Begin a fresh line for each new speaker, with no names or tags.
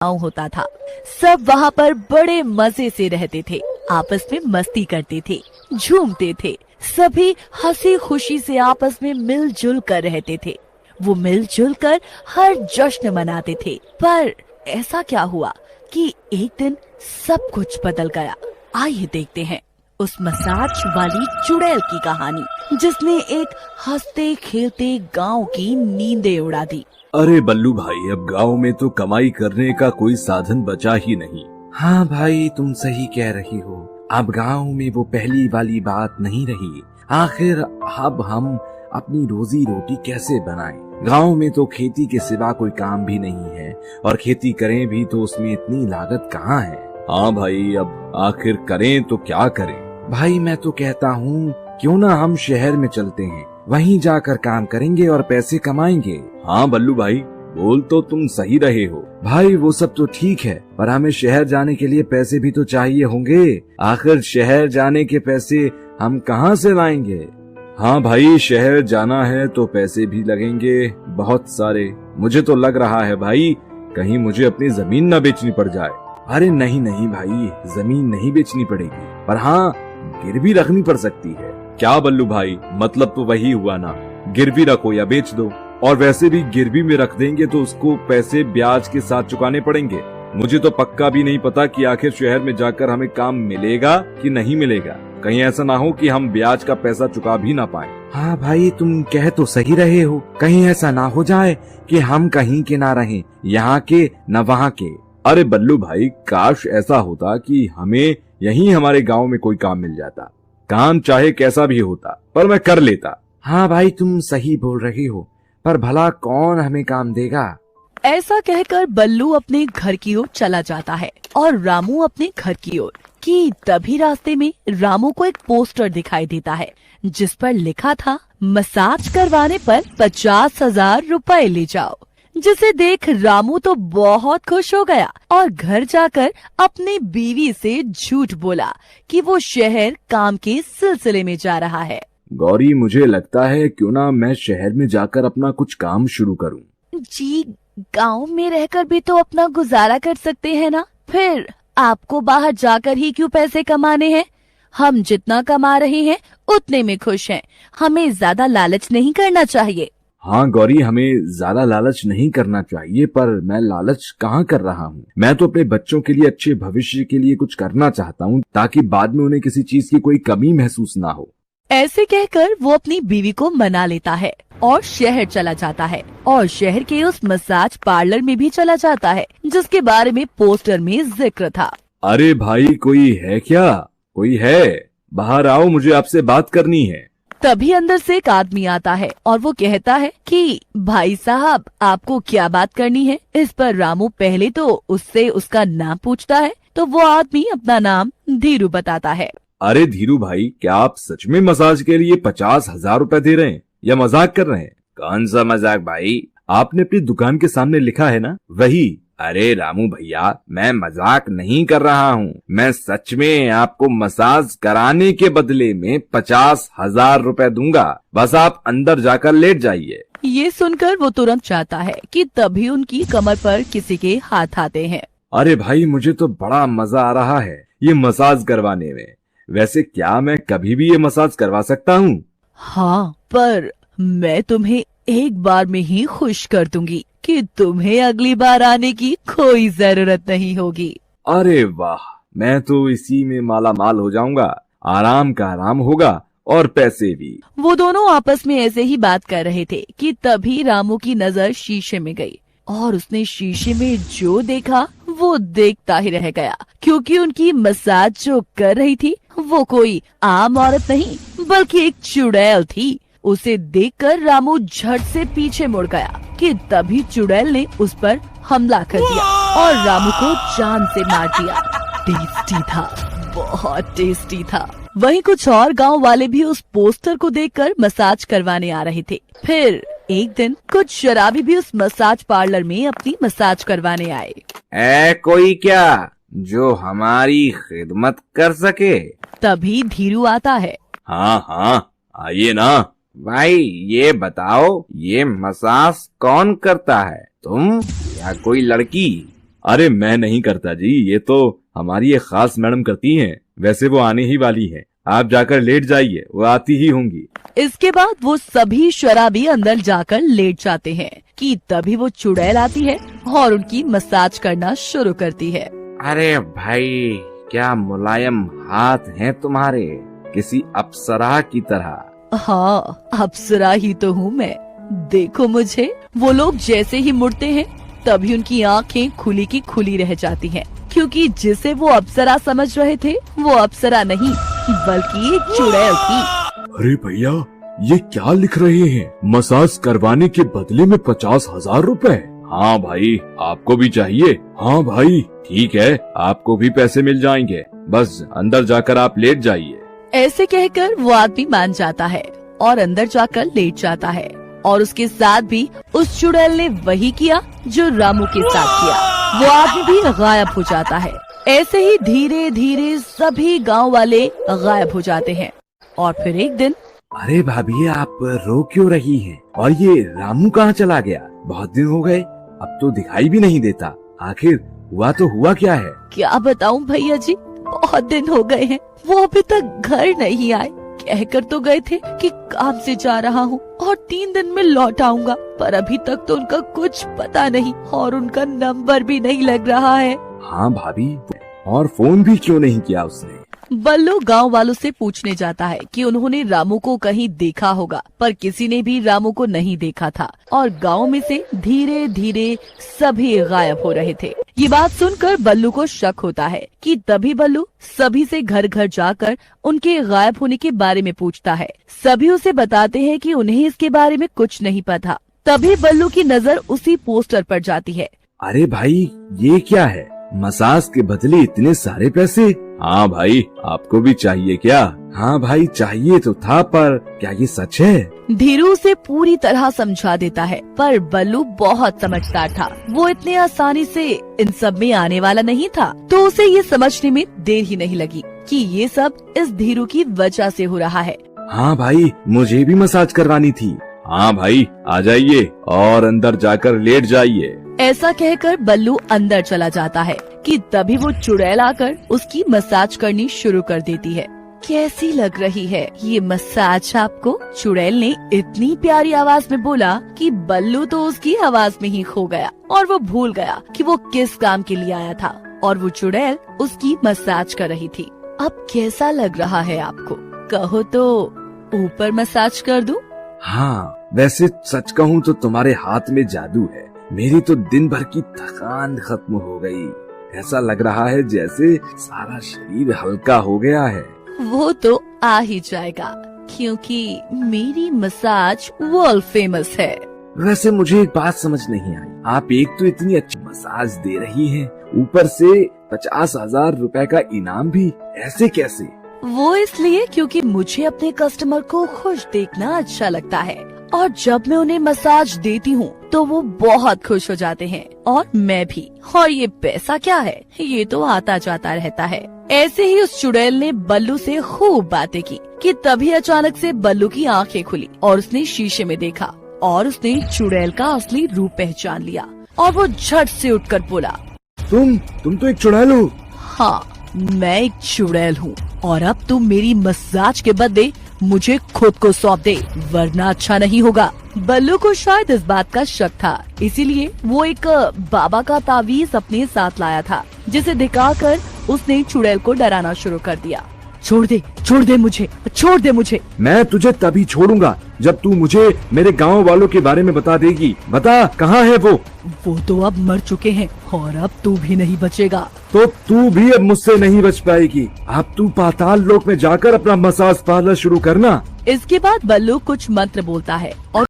गाँव होता था। सब वहाँ पर बड़े मजे से रहते थे, आपस में मस्ती करते थे, झूमते थे। सभी हंसी खुशी से आपस में मिलजुल कर रहते थे। वो मिलजुल कर हर जश्न मनाते थे। पर ऐसा क्या हुआ कि एक दिन सब कुछ बदल गया। आइए देखते हैं उस मसाज वाली चुड़ैल की कहानी, जिसने एक हंसते खेलते गांव की नींदें उड़ा दी।
अरे बल्लू भाई, अब गांव में तो कमाई करने का कोई साधन बचा ही नहीं।
हाँ भाई, तुम सही कह रही हो। अब गांव में वो पहली वाली बात नहीं रही। आखिर अब हम अपनी रोजी रोटी कैसे बनाएं? गांव में तो खेती के सिवा कोई काम भी नहीं है, और खेती करें भी तो उसमें इतनी लागत कहाँ है।
हाँ भाई, अब आखिर करें तो क्या करें?
भाई मैं तो कहता हूँ क्यों ना हम शहर में चलते हैं, वहीं जाकर काम करेंगे और पैसे कमाएंगे।
हाँ बल्लू भाई, बोल तो तुम सही रहे हो।
भाई वो सब तो ठीक है, पर हमें शहर जाने के लिए पैसे भी तो चाहिए होंगे। आखिर शहर जाने के पैसे हम कहाँ से लाएंगे?
हाँ भाई, शहर जाना है तो पैसे भी लगेंगे बहुत सारे। मुझे तो लग रहा है भाई, कहीं मुझे अपनी जमीन न बेचनी पड़ जाए।
अरे नहीं नहीं भाई, जमीन नहीं बेचनी पड़ेगी, पर हाँ गिरवी रखनी पड़ सकती है।
क्या बल्लू भाई, मतलब तो वही हुआ ना, गिरवी रखो या बेच दो। और वैसे भी गिरवी में रख देंगे तो उसको पैसे ब्याज के साथ चुकाने पड़ेंगे। मुझे तो पक्का भी नहीं पता कि आखिर शहर में जाकर हमें काम मिलेगा कि नहीं मिलेगा। कहीं ऐसा ना हो कि हम ब्याज का पैसा चुका भी ना पाए।
हाँ भाई, तुम कह तो सही रहे हो। कहीं ऐसा ना हो जाए कि हम कहीं के ना रहें, यहाँ के न वहाँ के।
अरे बल्लू भाई, काश ऐसा होता कि हमें यहीं हमारे गांव में कोई काम मिल जाता। काम चाहे कैसा भी होता, पर मैं कर लेता।
हाँ भाई, तुम सही बोल रहे हो, पर भला कौन हमें काम देगा?
ऐसा कहकर बल्लू अपने घर की ओर चला जाता है और रामू अपने घर की ओर। कि तभी रास्ते में रामू को एक पोस्टर दिखाई देता है, जिस पर लिखा था, मसाज करवाने पर 50,000 रुपए ले जाओ। जिसे देख रामू तो बहुत खुश हो गया और घर जाकर अपनी बीवी से झूठ बोला कि वो शहर काम के सिलसिले में जा रहा है।
गौरी, मुझे लगता है क्यों ना मैं शहर में जाकर अपना कुछ काम शुरू करूं।
जी, गांव में रहकर भी तो अपना गुजारा कर सकते हैं ना, फिर आपको बाहर जाकर ही क्यों पैसे कमाने हैं? हम जितना कमा रहे हैं उतने में खुश हैं। हमें ज्यादा लालच नहीं करना चाहिए।
हाँ गौरी, हमें ज्यादा लालच नहीं करना चाहिए, पर मैं लालच कहाँ कर रहा हूँ। मैं तो अपने बच्चों के लिए, अच्छे भविष्य के लिए कुछ करना चाहता हूँ, ताकि बाद में उन्हें किसी चीज की कोई कमी महसूस ना हो।
ऐसे कहकर वो अपनी बीवी को मना लेता है और शहर चला जाता है, और शहर के उस मसाज पार्लर में भी चला जाता है जिसके बारे में पोस्टर में जिक्र था।
अरे भाई, कोई है क्या? कोई है? बाहर आओ, मुझे आपसे बात करनी है।
तभी अंदर से एक आदमी आता है और वो कहता है कि भाई साहब, आपको क्या बात करनी है? इस पर रामू पहले तो उससे उसका नाम पूछता है, तो वो आदमी अपना नाम धीरू बताता है।
अरे धीरू भाई, क्या आप सच में मसाज के लिए 50,000 रुपए दे रहे हैं या मजाक कर रहे हैं?
कौन सा मजाक भाई?
आपने अपनी दुकान के सामने लिखा है ना, वही।
अरे रामू भैया, मैं मजाक नहीं कर रहा हूँ। मैं सच में आपको मसाज कराने के बदले में 50,000 रुपए दूंगा। बस आप अंदर जाकर लेट जाइए।
ये सुनकर वो तुरंत चाहता है कि तभी उनकी कमर पर किसी के हाथ आते हैं।
अरे भाई, मुझे तो बड़ा मजा आ रहा है ये मसाज करवाने में। वैसे क्या मैं कभी भी ये मसाज करवा सकता हूँ?
हाँ, पर मैं तुम्हें एक बार में ही खुश कर दूंगी कि तुम्हें अगली बार आने की कोई जरूरत नहीं होगी।
अरे वाह, मैं तो इसी में माला माल हो जाऊंगा। आराम का आराम होगा और पैसे भी।
वो दोनों आपस में ऐसे ही बात कर रहे थे कि तभी रामू की नजर शीशे में गई और उसने शीशे में जो देखा वो देखता ही रह गया, क्योंकि उनकी मसाज जो कर रही थी वो कोई आम औरत नहीं बल्कि एक चुड़ैल थी। उसे देखकर रामू झट से पीछे मुड़ गया कि तभी चुड़ैल ने उस पर हमला कर दिया और रामू को जान से मार दिया। टेस्टी था, बहुत टेस्टी था। वहीं कुछ और गांव वाले भी उस पोस्टर को देखकर मसाज करवाने आ रहे थे। फिर एक दिन कुछ शराबी भी उस मसाज पार्लर में अपनी मसाज करवाने आए।
कोई क्या जो हमारी खिदमत कर सके?
तभी धीरू आता है।
हाँ हाँ, आइए ना।
भाई ये बताओ, ये मसाज कौन करता है, तुम या कोई लड़की?
अरे मैं नहीं करता जी, ये तो हमारी एक खास मैडम करती हैं। वैसे वो आने ही वाली हैं, आप जाकर लेट जाइए, वो आती ही होंगी।
इसके बाद वो सभी शराबी अंदर जाकर लेट जाते हैं कि तभी वो चुड़ैल आती है और उनकी मसाज करना शुरू करती है।
अरे भाई, क्या मुलायम हाथ हैं तुम्हारे, किसी अप्सरा की तरह।
हाँ, अप्सरा ही तो हूँ मैं, देखो मुझे। वो लोग जैसे ही मुड़ते हैं तभी उनकी आंखें खुली की खुली रह जाती हैं, क्योंकि जिसे वो अप्सरा समझ रहे थे वो अप्सरा नहीं बल्कि एक चुड़ैल थी।
अरे भैया, ये क्या लिख रहे हैं? मसाज करवाने के बदले में 50,000 रुपए? हाँ भाई, आपको भी चाहिए? हाँ भाई, ठीक है, आपको भी पैसे मिल जाएंगे, बस अंदर जाकर आप लेट जाइए।
ऐसे कहकर वो आदमी मान जाता है और अंदर जाकर लेट जाता है, और उसके साथ भी उस चुड़ैल ने वही किया जो रामू के साथ किया। वो आदमी भी गायब हो जाता है। ऐसे ही धीरे धीरे सभी गांव वाले गायब हो जाते हैं। और फिर एक दिन,
अरे भाभी, आप रो क्यों रही हैं? और ये रामू कहाँ चला गया? बहुत दिन हो गए, अब तो दिखाई भी नहीं देता। आखिर हुआ तो हुआ क्या है?
क्या बताऊं भैया जी, बहुत दिन हो गए हैं, वो अभी तक घर नहीं आए। कहकर तो गए थे कि काम से जा रहा हूँ और 3 दिन में लौट आऊंगा, पर अभी तक तो उनका कुछ पता नहीं और उनका नंबर भी नहीं लग रहा है।
हाँ भाभी, और फोन भी क्यों नहीं किया उसने?
बल्लू गांव वालों से पूछने जाता है कि उन्होंने रामू को कहीं देखा होगा, पर किसी ने भी रामू को नहीं देखा था और गांव में से धीरे धीरे सभी गायब हो रहे थे। ये बात सुनकर बल्लू को शक होता है कि तभी बल्लू सभी से घर घर जाकर उनके गायब होने के बारे में पूछता है। सभी उसे बताते हैं कि उन्हें इसके बारे में कुछ नहीं पता। तभी बल्लू की नजर उसी पोस्टर पर जाती है।
अरे भाई, ये क्या है? मसाज के बदले इतने सारे पैसे?
हाँ भाई, आपको भी चाहिए क्या?
हाँ भाई, चाहिए तो था, पर क्या ये सच है?
धीरू उसे पूरी तरह समझा देता है, पर बल्लू बहुत समझदार था। वो इतने आसानी से इन सब में आने वाला नहीं था, तो उसे ये समझने में देर ही नहीं लगी कि ये सब इस धीरू की वजह से हो रहा है।
हाँ भाई, मुझे भी मसाज करवानी थी।
हाँ भाई, आ जाइए और अंदर जाकर लेट जाइए।
ऐसा कहकर बल्लू अंदर चला जाता है कि तभी वो चुड़ैल आकर उसकी मसाज करनी शुरू कर देती है। कैसी लग रही है ये मसाज आपको? चुड़ैल ने इतनी प्यारी आवाज में बोला कि बल्लू तो उसकी आवाज में ही खो गया और वो भूल गया कि वो किस काम के लिए आया था और वो चुड़ैल उसकी मसाज कर रही थी। अब कैसा लग रहा है आपको? कहो तो ऊपर मसाज कर दूं?
हाँ, वैसे सच कहूँ तो तुम्हारे हाथ में जादू है। मेरी तो दिन भर की थकान खत्म हो गई। ऐसा लग रहा है जैसे सारा शरीर हल्का हो गया है।
वो तो आ ही जाएगा, क्योंकि मेरी मसाज वर्ल्ड फेमस है।
वैसे मुझे एक बात समझ नहीं आई, आप एक तो इतनी अच्छी मसाज दे रही हैं, ऊपर से 50,000 रुपए का इनाम भी, ऐसे कैसे?
वो इसलिए क्योंकि मुझे अपने कस्टमर को खुश देखना अच्छा लगता है, और जब मैं उन्हें मसाज देती हूँ तो वो बहुत खुश हो जाते हैं और मैं भी। और ये पैसा क्या है, ये तो आता जाता रहता है। ऐसे ही उस चुड़ैल ने बल्लू से खूब बातें की कि तभी अचानक से बल्लू की आंखें खुली और उसने शीशे में देखा और उसने चुड़ैल का असली रूप पहचान लिया और वो झट से उठकर बोला,
तुम तो एक चुड़ैल हो।
हाँ, मैं एक चुड़ैल हूँ और अब तुम मेरी मसाज के बदले मुझे खुद को सौंप दे, वरना अच्छा नहीं होगा। बल्लू को शायद इस बात का शक था, इसीलिए वो एक बाबा का तावीज अपने साथ लाया था, जिसे दिखाकर उसने चुड़ैल को डराना शुरू कर दिया। छोड़ दे मुझे, छोड़ दे मुझे।
मैं तुझे तभी छोड़ूंगा जब तू मुझे मेरे गांव वालों के बारे में बता देगी। बता, कहाँ है वो?
वो तो अब मर चुके हैं और अब तू भी नहीं बचेगा।
तो तू भी अब मुझसे नहीं बच पाएगी। अब तू पाताल लोक में जाकर अपना मसाज पार्लर शुरू करना।
इसके बाद बल्लू कुछ मंत्र बोलता है और